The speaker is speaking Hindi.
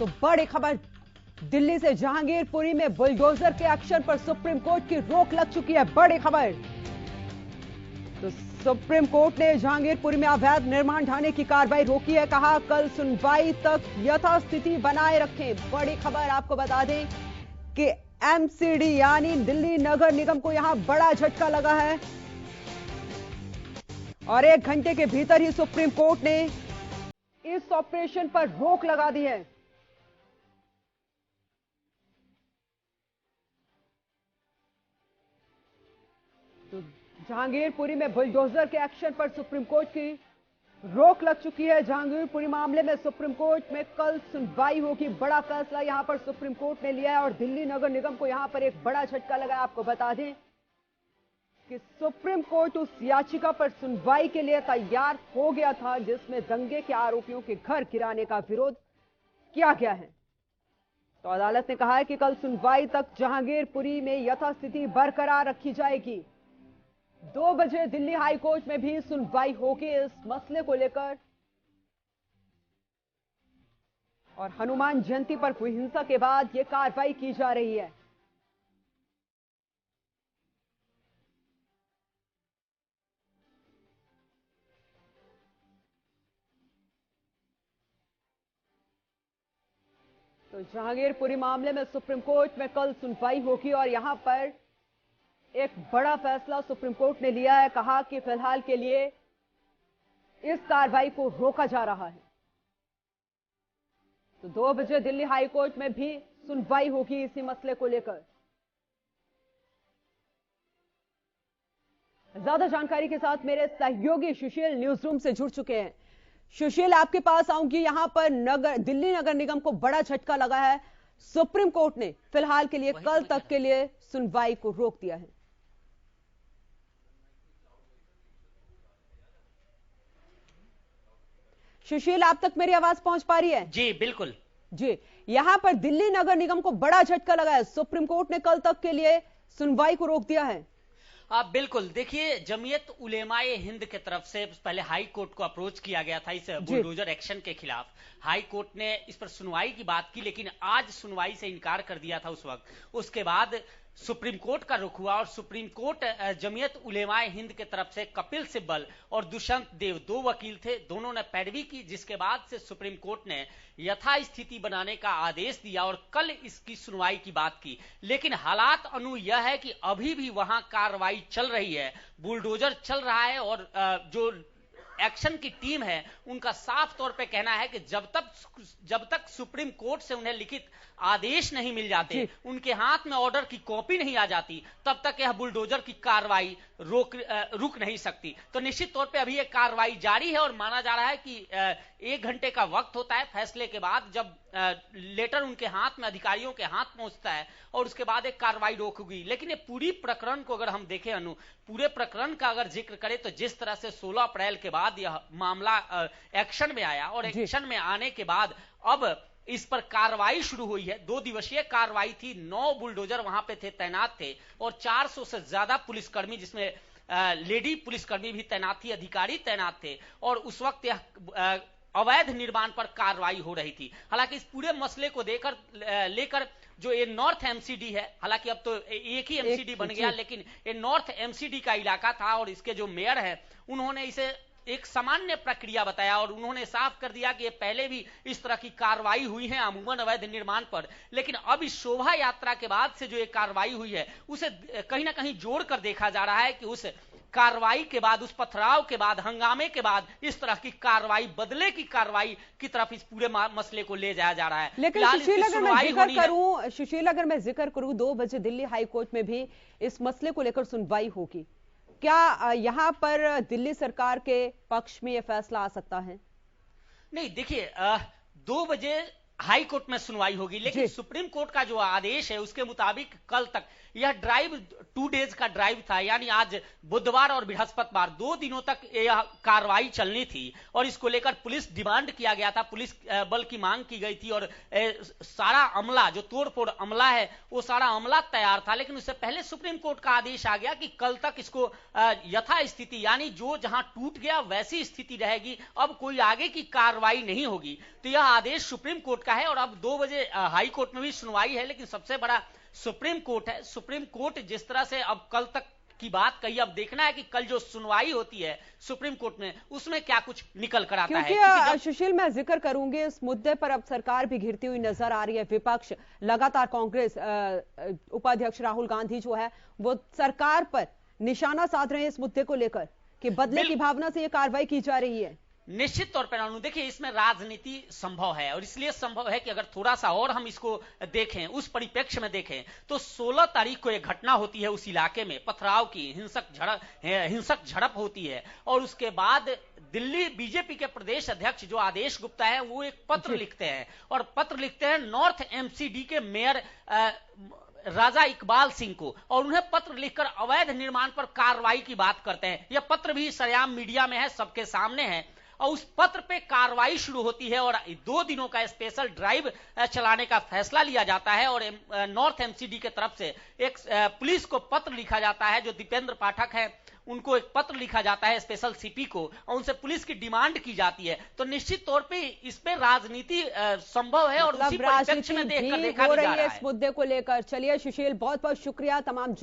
तो बड़ी खबर दिल्ली से जहांगीरपुरी में बुलडोजर के एक्शन पर सुप्रीम कोर्ट की रोक लग चुकी है। बड़ी खबर तो सुप्रीम कोर्ट ने जहांगीरपुरी में अवैध निर्माण ढाने की कार्रवाई रोकी है। कहा कल सुनवाई तक यथास्थिति बनाए रखें। बड़ी खबर आपको बता दें कि एमसीडी यानी दिल्ली नगर निगम को यहां बड़ा झटका लगा है और 1 घंटे के भीतर ही सुप्रीम कोर्ट ने इस ऑपरेशन पर रोक लगा दी है। तो जहांगीरपुरी में बुलडोजर के एक्शन पर सुप्रीम कोर्ट की रोक लग चुकी है। जहांगीरपुरी मामले में सुप्रीम कोर्ट में कल सुनवाई होगी। बड़ा फैसला यहां पर सुप्रीम कोर्ट ने लिया है और दिल्ली नगर निगम को यहां पर एक बड़ा झटका लगा। आपको बता दें कि सुप्रीम कोर्ट उस याचिका पर सुनवाई के लिए तैयार हो गया था जिसमें दंगे के आरोपियों के घर गिराने का विरोध किया गया है। तो अदालत ने कहा है कि कल सुनवाई तक जहांगीरपुरी में यथास्थिति बरकरार रखी जाएगी। 2 बजे दिल्ली हाई कोर्ट में भी सुनवाई होगी इस मसले को लेकर। और हनुमान जयंती पर हुई हिंसा के बाद यह कार्रवाई की जा रही है। तो जहांगीरपुरी मामले में सुप्रीम कोर्ट में कल सुनवाई होगी और यहां पर एक बड़ा फैसला सुप्रीम कोर्ट ने लिया है। कहा कि फिलहाल के लिए इस कार्रवाई को रोका जा रहा है। तो 2 बजे दिल्ली हाई कोर्ट में भी सुनवाई होगी इसी मसले को लेकर। ज्यादा जानकारी के साथ मेरे सहयोगी सुशील न्यूज रूम से जुड़ चुके हैं। सुशील, आपके पास आऊंगी। यहां पर दिल्ली नगर निगम को बड़ा झटका लगा है। सुप्रीम कोर्ट ने फिलहाल के लिए कल तक के लिए सुनवाई को रोक दिया है। सुशील, आप तक मेरी आवाज पहुंच पा रही है? जी बिल्कुल जी। यहां पर दिल्ली नगर निगम को बड़ा झटका लगा है। सुप्रीम कोर्ट ने कल तक के लिए सुनवाई को रोक दिया है। बिल्कुल। देखिए, जमीयत उलेमाए हिंद के तरफ से पहले हाई कोर्ट को अप्रोच किया गया था इस बुलडोजर एक्शन के खिलाफ। हाई कोर्ट ने इस पर सुनवाई की बात की लेकिन आज सुनवाई से इनकार कर दिया था उस वक्त। उसके बाद सुप्रीम कोर्ट का रुख हुआ और सुप्रीम कोर्ट जमीयत उलेमाए हिंद के तरफ से कपिल सिब्बल और दुष्यंत देव 2 वकील थे, दोनों ने पैरवी की, जिसके बाद से सुप्रीम कोर्ट ने यथास्थिति बनाने का आदेश दिया और कल इसकी सुनवाई की बात की। लेकिन हालात अनु यह है कि अभी भी वहां कार्रवाई चल रही है, बुलडोजर चल रहा है और जो एक्शन की टीम है उनका साफ तौर पे कहना है कि जब तक सुप्रीम कोर्ट से उन्हें लिखित आदेश नहीं मिल जाते, उनके हाथ में ऑर्डर की कॉपी नहीं आ जाती, तब तक यह बुलडोजर की कार्रवाई रुक नहीं सकती। तो निश्चित तौर पे अभी यह कार्रवाई जारी है और माना जा रहा है कि 1 घंटे का वक्त होता है फैसले के बाद, जब लेटर उनके हाथ में, अधिकारियों के हाथ पहुंचता है और उसके बाद एक कार्रवाई रोक होगी। लेकिन ये पूरी प्रकरण को अगर हम देखें अनु, पूरे प्रकरण का अगर जिक्र करें तो जिस तरह से 16 अप्रैल के बाद यह मामला एक्शन में आया और एक्शन में आने के बाद अब इस पर कार्रवाई शुरू हुई है। 2 दिवसीय कार्रवाई थी, 9 बुलडोजर वहां पे तैनात थे और 400 से ज्यादा पुलिसकर्मी, जिसमें लेडी पुलिसकर्मी भी तैनात थी, अधिकारी तैनात थे और उस वक्त यह अवैध निर्माण पर कार्रवाई हो रही थी। हालांकि इस पूरे मसले को लेकर जो ये नॉर्थ एमसीडी है, हालांकि अब तो एक ही एमसीडी बन गया, लेकिन ये नॉर्थ एमसीडी का इलाका था और इसके जो मेयर है उन्होंने इसे एक सामान्य प्रक्रिया बताया और उन्होंने साफ कर दिया कि ये पहले भी इस तरह की कार्रवाई हुई है अमूमन अवैध निर्माण पर, लेकिन अब इस शोभा यात्रा के बाद से जो ये कार्रवाई हुई है उसे कहीं ना कहीं जोड़कर देखा जा रहा है कि उस कार्रवाई के बाद, उस पथराव के बाद, हंगामे के बाद इस तरह की कार्रवाई, बदले की कार्रवाई की तरफ इस पूरे मसले को ले जाया जा रहा है। लेकिन सुशील, अगर मैं जिक्र करूं 2 बजे दिल्ली हाई कोर्ट में भी इस मसले को लेकर सुनवाई होगी, क्या यहां पर दिल्ली सरकार के पक्ष में यह फैसला आ सकता है? नहीं, देखिए 2 बजे हाई कोर्ट में सुनवाई होगी लेकिन सुप्रीम कोर्ट का जो आदेश है उसके मुताबिक कल तक यह ड्राइव 2 डेज का ड्राइव था, यानी आज बुधवार और बृहस्पतिवार 2 दिनों तक यह कार्रवाई चलनी थी और इसको लेकर पुलिस डिमांड किया गया था, पुलिस बल की मांग की गई थी और सारा अमला, जो तोड़फोड़ अमला है वो सारा अमला तैयार था। लेकिन उससे पहले सुप्रीम कोर्ट का आदेश आ गया कि कल तक इसको यथास्थिति, यानी जो जहां टूट गया वैसी स्थिति रहेगी, अब कोई आगे की कार्रवाई नहीं होगी। तो यह आदेश सुप्रीम कोर्ट का है और अब 2 बजे हाई कोर्ट में भी सुनवाई है, लेकिन सबसे बड़ा सुप्रीम कोर्ट है। सुप्रीम कोर्ट जिस तरह से अब कल तक की बात कही, अब देखना है कि कल जो सुनवाई होती है सुप्रीम कोर्ट में उसमें क्या कुछ निकल कर आता है। क्योंकि सुशील, मैं जिक्र करूंगी इस मुद्दे पर, अब सरकार भी घिरती हुई नजर आ रही है। विपक्ष लगातार, कांग्रेस उपाध्यक्ष राहुल गांधी जो है वो सरकार पर निशाना साध रहे हैं इस मुद्दे को लेकर कि बदले की भावना से ये कार्रवाई की जा रही है। निश्चित तौर पर देखिए, इसमें राजनीति संभव है और इसलिए संभव है कि अगर थोड़ा सा और हम इसको देखें, उस परिप्रेक्ष्य में देखें, तो 16 तारीख को एक घटना होती है उस इलाके में, पथराव की हिंसक झड़प होती है और उसके बाद दिल्ली बीजेपी के प्रदेश अध्यक्ष जो आदेश गुप्ता है वो एक पत्र लिखते हैं और पत्र लिखते हैं नॉर्थ एमसीडी के मेयर राजा इकबाल सिंह को, और उन्हें पत्र लिखकर अवैध निर्माण पर कार्रवाई की बात करते हैं। यह पत्र भी सरेआम मीडिया में है, सबके सामने है और उस पत्र पे कार्रवाई शुरू होती है और 2 दिनों का स्पेशल ड्राइव चलाने का फैसला लिया जाता है और नॉर्थ एमसीडी के तरफ से एक पुलिस को पत्र लिखा जाता है, जो दीपेंद्र पाठक है उनको एक पत्र लिखा जाता है स्पेशल सीपी को, और उनसे पुलिस की डिमांड की जाती है। तो निश्चित तौर पे इस पे राजनीति संभव है और उसी परिप्रेक्ष्य में देखकर देखा जा रहा है इस मुद्दे को लेकर। चलिए सुशील, बहुत बहुत शुक्रिया तमाम